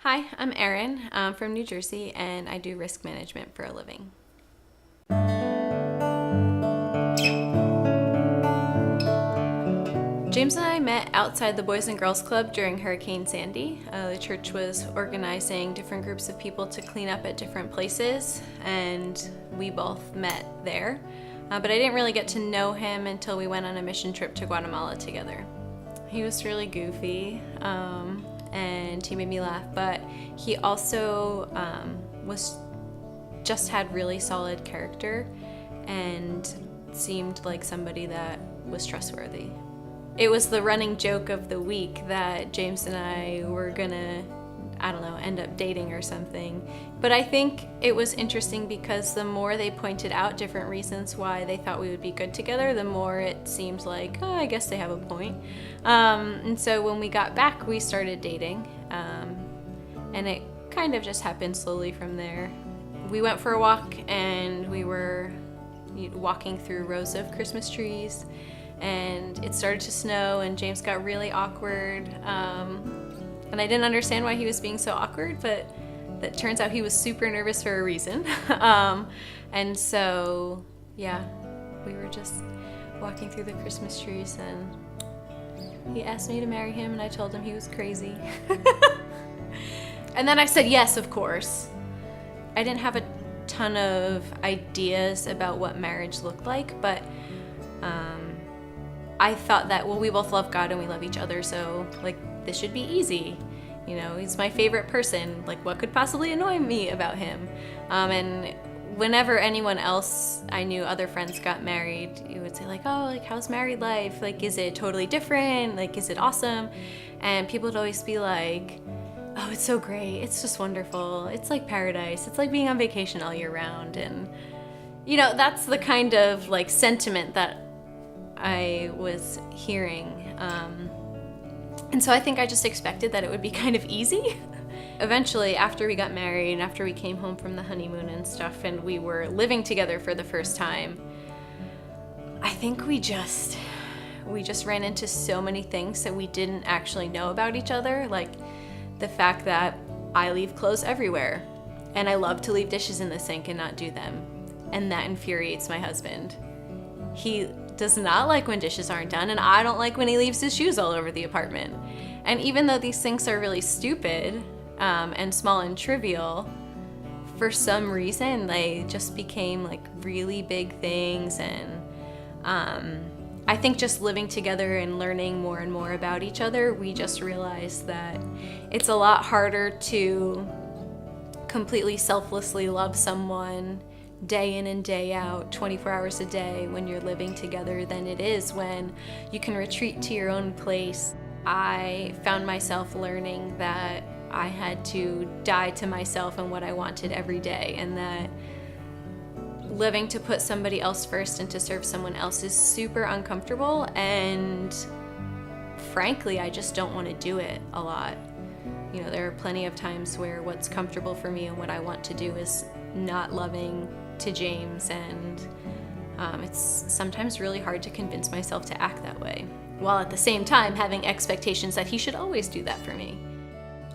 Hi, I'm Erin. I'm from New Jersey and I do risk management for a living. James and I met outside the Boys and Girls Club during Hurricane Sandy. The church was organizing different groups of people to clean up at different places, and we both met there. But I didn't really get to know him until we went on a mission trip to Guatemala together. He was really goofy, and he made me laugh, but he also had really solid character and seemed like somebody that was trustworthy. It was the running joke of the week that James and I were gonna, end up dating or something. But I think it was interesting because the more they pointed out different reasons why they thought we would be good together, the more it seemed like, oh, I guess they have a point. And so when we got back, we started dating. And it kind of just happened slowly from there. We went for a walk and we were walking through rows of Christmas trees, and it started to snow and James got really awkward. And I didn't understand why he was being so awkward, but it turns out he was super nervous for a reason. And so, yeah, we were just walking through the Christmas trees and he asked me to marry him and I told him he was crazy. And then I said yes, of course. I didn't have a ton of ideas about what marriage looked like, but I thought that, well, we both love God and we love each other, so this should be easy. He's my favorite person. What could possibly annoy me about him? And whenever anyone else I knew, other friends got married, you would say how's married life? Is it totally different? Is it awesome? And people would always be like, oh, it's so great. It's just wonderful. It's like paradise. It's like being on vacation all year round. And, that's the kind of sentiment that I was hearing. And so I think I just expected that it would be kind of easy. Eventually, after we got married and after we came home from the honeymoon and stuff and we were living together for the first time, I think we just ran into so many things that we didn't actually know about each other. The fact that I leave clothes everywhere and I love to leave dishes in the sink and not do them. And that infuriates my husband. He does not like when dishes aren't done, and I don't like when he leaves his shoes all over the apartment. And even though these things are really stupid and small and trivial, for some reason they just became really big things. And I think just living together and learning more and more about each other, we just realized that it's a lot harder to completely selflessly love someone day in and day out, 24 hours a day when you're living together than it is when you can retreat to your own place. I found myself learning that I had to die to myself and what I wanted every day, and that living to put somebody else first and to serve someone else is super uncomfortable, and frankly, I just don't want to do it a lot. There are plenty of times where what's comfortable for me and what I want to do is not loving to James, and it's sometimes really hard to convince myself to act that way, while at the same time having expectations that he should always do that for me.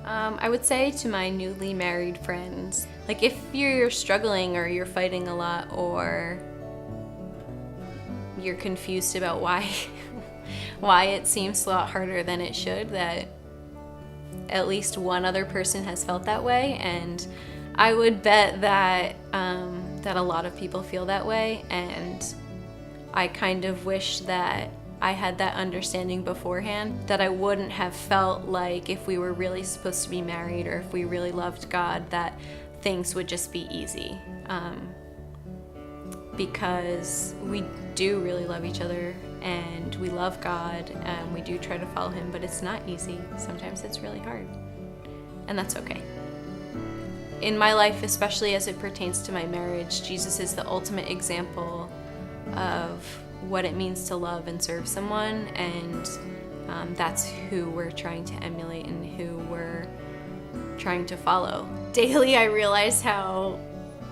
I would say to my newly married friends, if you're struggling or you're fighting a lot or you're confused about why it seems a lot harder than it should, that at least one other person has felt that way, and I would bet that that a lot of people feel that way, and I kind of wish that I had that understanding beforehand, that I wouldn't have felt like if we were really supposed to be married or if we really loved God, that things would just be easy. Because we do really love each other and we love God and we do try to follow Him, but it's not easy. Sometimes it's really hard, and that's okay. In my life, especially as it pertains to my marriage, Jesus is the ultimate example of what it means to love and serve someone, and that's who we're trying to emulate and who we're trying to follow. Daily, I realize how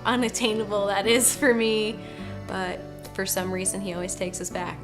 unattainable that is for me, but for some reason, He always takes us back.